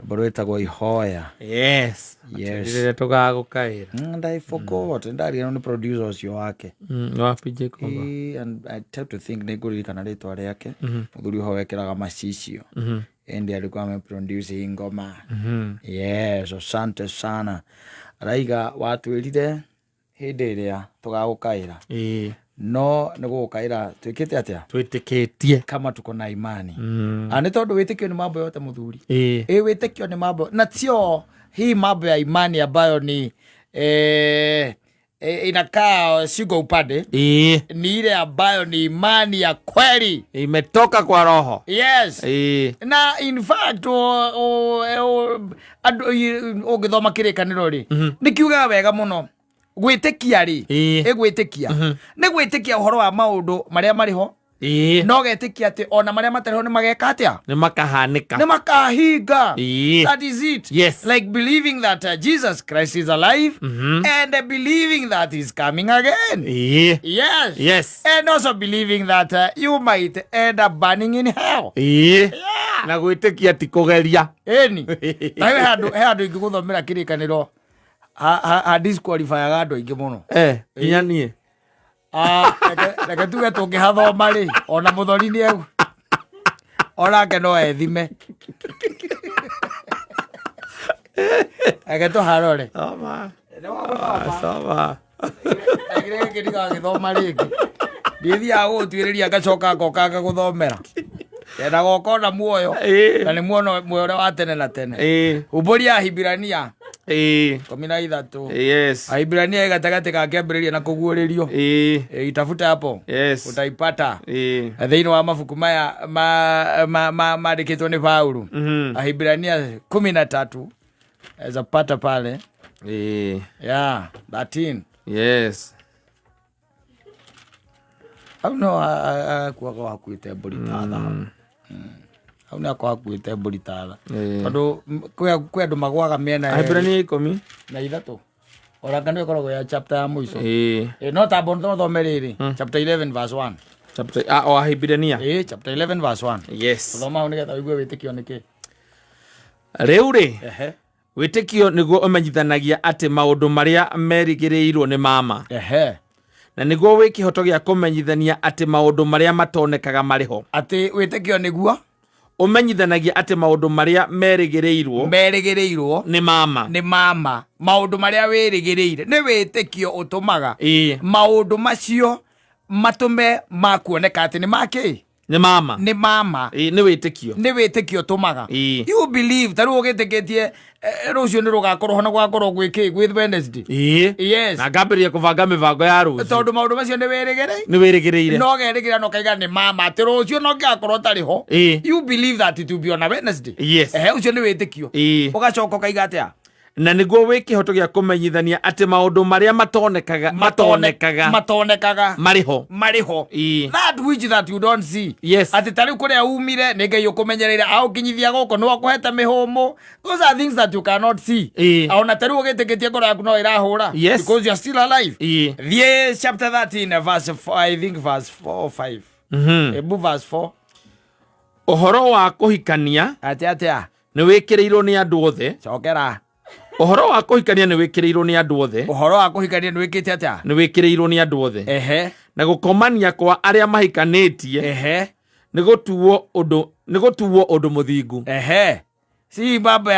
Borweta go ihoya. Yes. Ile tugagukaira. And I forgot. And that ni producer ucio wake. Wapi Jacob. And I tend to think niguririkana ritwa riake. Muthuri ho wekeraga macicio. And alikuwa ameproduce hii ngoma. Yes, asante sana. Raiga watwirire hindi iria tugagukaira. No nigugukaira twikite atia? Twitikitie kama tuko na imani. Ani tondu witikio ni mambo yote muthuri. Witikio ni mambo na sio hii mambo ya imani ambayo ni inakaa sigo upande. Ni ile ambayo ni imani ya kweli. Imetoka kwa roho. Yes. Na in fact ugithoma kirikaniro ri nikiuga wega muno gwitikia ri gwitikia ni gwitikia uhoro wa maundu maria mariho no getikia ati ona maria matariho ni mageka atia ni makahanika ni makahinga. That is it. Yes. Like believing that Jesus Christ is alive and believing that he's coming again. Yes. Yes. And also believing that you might end up burning in hell. Na gwitikia ti kugeria eni na we handu ingi guthomera kirikaniro ha disqualify gando ingi muno kinya nie reke tuge tungihathoma ri ona muthori ni egu onake no ethime reke tuharore sawa reke kiriga githoma ringi ndithia gutwiriria ngacoka ngoka guthomera ena gokona muoyo na ni muono muoyo wa tene na tene uburia Hibirania 13. Yes. Hibirania igatagate ka kiambiriria na kuguuririo itafuta hapo. Yes. Utaipata thiini wa mabuku maya maandikitwo ni Paulo. Hibirania 13 zapata pale 13. Yes. Au no kwa hakuite burithatha au na kwa hakuite burithatha tondu kwi andu magwaga miena Hibirania 10 na ithatu orangano ikoragwo ya chapter ya muico no tambo no thomeriri chapter 11 verse 1 chapter Hibirania chapter 11 verse 1. Yes. Thoma ni getha wigue witikio niki riu ri witikio niguo umenyithanagia ati maundu maria merigiriirwo ni mama na niguo wi kihoto gia kumenyithania ati maundu maria matonekaga mariho ati witikio niguo umenyithanagia ati maundu maria merigiriirwo ni mama maundu maria wirigiriire ni witikio utumaga maundu macio matume makuoneka ati ni maki ni mama ni witikio tumaga you believe taru ugitikitie rucio ni rugakorwo hona gwakorwo gwiki with Wednesday yes na ngabiria kubanga mibango ya rucio tondu maundu macio ni wirigiriire no gerigira no kaiga ni mama ati rucio no ngakorwo tariho you believe that it will be on a Wednesday yes ucio ni witikio ugacoka kaiga atia na niguo wi kihoto gia kumenyithania ati maundu maria matonekaga mariho that which that you don't see. Yes. Ati tari kuria umire ni ngai ukumenyereire au kinyithia goko no akuheta mihumu. Those are things that you cannot see. Auna tari ugitikitie ngoro yaku no irahura because you are still alive. The chapter 13 verse 4, I think verse 4 or 5 ebu verse 4 uhoro wa kuhikania atia ni wikirirwo ni andu othe chokera uhoro wa kuhikania ni wikirirwo ni andu othe ni wikirirwo ni andu othe na gukomania kwa aria mahikanitie ni gutuwo undu muthingu si baba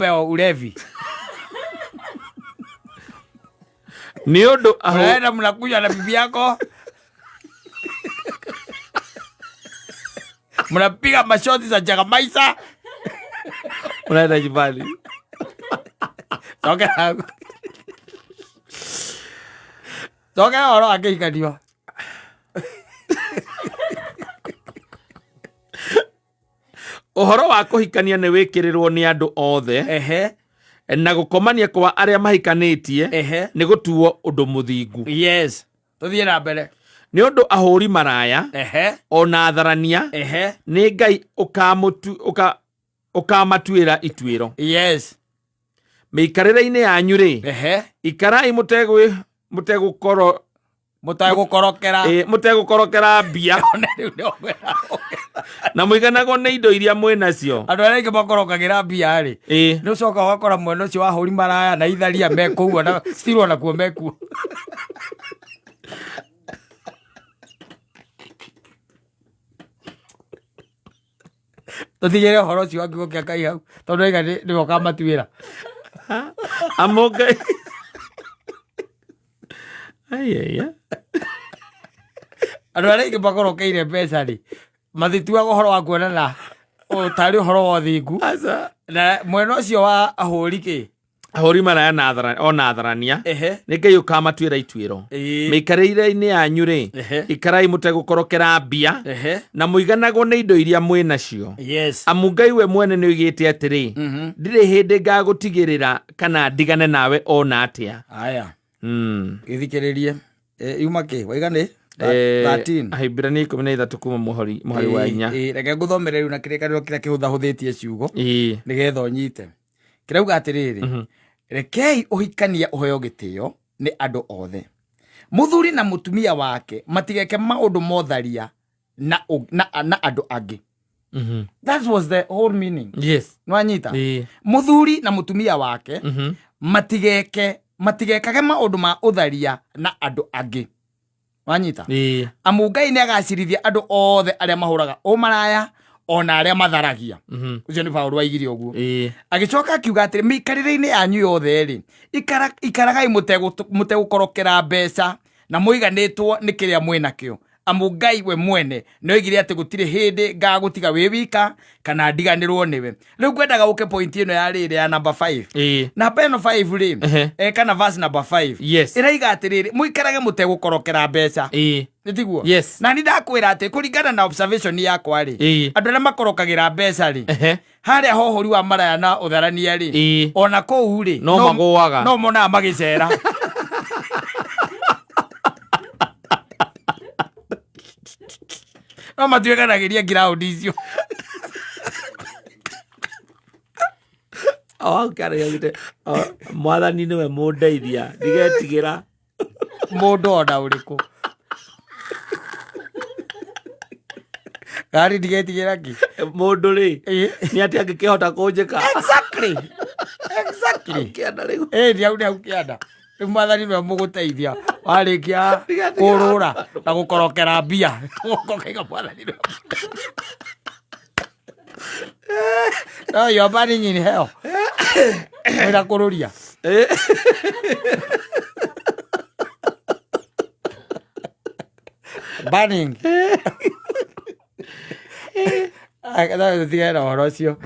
ya ulevi ni undu aenda mnakuja na bibi yako mnapiga mashoti za Jagamaisa unaenda nyumbani toka oro akihikaniwa uhoro wa kuhikania ni wikirirwo ni andu othe na gukomania kwa aria mahikanitie ni gutuwo undu muthingu. Yes, tuthie na mbere ni undu ahuri maraya ona atharania ni ngai ukamatuira itwiro. Yes. Miikarire-ini yanyu ri ikarai mutegukoro mutegũkorokera mbia na mũiganagwo nĩ indo iria mwĩnacio. Andũ arĩa aingĩ makorokagĩra mbia rĩ, nĩ ũcoka ũgakora mwena ũcio wa hũri maraya na itharia mekuo na still onakuo mekuo. Tũtigĩre ũhoro ũcio wa kiugo kĩa Ngai hau tondũ aiga nĩwe ũkamatuĩra. Amongai andũ arĩa aingĩ makorokeire mbeca rĩ, mathituaga ũhoro wa kuonana tarĩ ũhoro wa ũthingu na mwena ũcio wa ahũri kĩ ahũri maraya na atharania nĩ Ngai ũkamatuĩra ituĩro. Mĩikarĩire-inĩ yanyu rĩ, ikarai mũtegũkorokera mbia na mũiganagwo nĩ indo iria mwĩnacio. Amu Ngai we mwene nĩ oigĩte atĩrĩ, ndirĩ hĩndĩ ngagũtigĩrĩra kana ndigane nawe ona atĩa. Aya gĩthikĩrĩrie yuma kĩ waigane 13 Ahĩmbĩrania 13 kuma mũhari wa 4. Reke ngũthomere rĩu na kĩrĩkanĩro kĩrĩa kĩhũthahũthĩtie ciugo nĩgetha ũnyite. Kĩrauga atĩrĩrĩ, rekei ũhikania ũheo gĩtĩo nĩ andũ othe. Mũthuri na mũtumia wake matigeke maũndũ motharia na andũ angĩ. That was the whole meaning. Nwanyita. Mũthuri na mũtumia wake matigekage maũndũ ma ũtharia na andũ angĩ. Wanyita. Amu Ngai nĩ agacirithia andũ othe arĩa mahũraga ũmaraya ona arĩa matharagia. Ucio nĩ Paũlũ aigire ũguo. Agĩcoka akiuga atĩrĩ, mĩikarĩre-inĩ yanyu yothe rĩ, ikaragai mũtegũkorokera mbeca na mũiganĩtwo nĩ kĩrĩa mwĩnakĩo. Amu Ngai we mwene nĩ oigire atĩ gũtirĩ hĩndĩ ngagũtiga wĩ wika kana ndiganĩrwo nĩwe. Rĩu ngwendaga ũke point ĩno ya rĩrĩ ya number 5. Namba ĩno 5 rĩ, kana verse number 5 ĩraiga atĩrĩrĩ, mũikarage mũtegũkorokera mbeca. Nĩtiguo? Na nĩ ndakwĩra atĩ kũringana na observation yakwa rĩ, andũ arĩa makorokagĩra mbeca rĩ, harĩa hohori wa maraya na ũtharania rĩ, ona kũu rĩ, no magũaga, no monaga magĩcera. No matuĩkanagĩria ground icio. Mwathani nĩwe mũndeithia, ndigetigĩra mũndũ ona ũrĩkũ. Gari ndigetigĩra ki mũndũ rĩ, nĩ atĩ angĩkĩhota kũnjĩka. Exactly. Nĩau kĩanda. Rĩu Mwathani nĩwe mũgũteithia warĩkia kũrũra na gũkorokera mbia. No, you are burning in hell. Wĩra kũrũria. Burning. Tũtigane na ũhoro ũcio.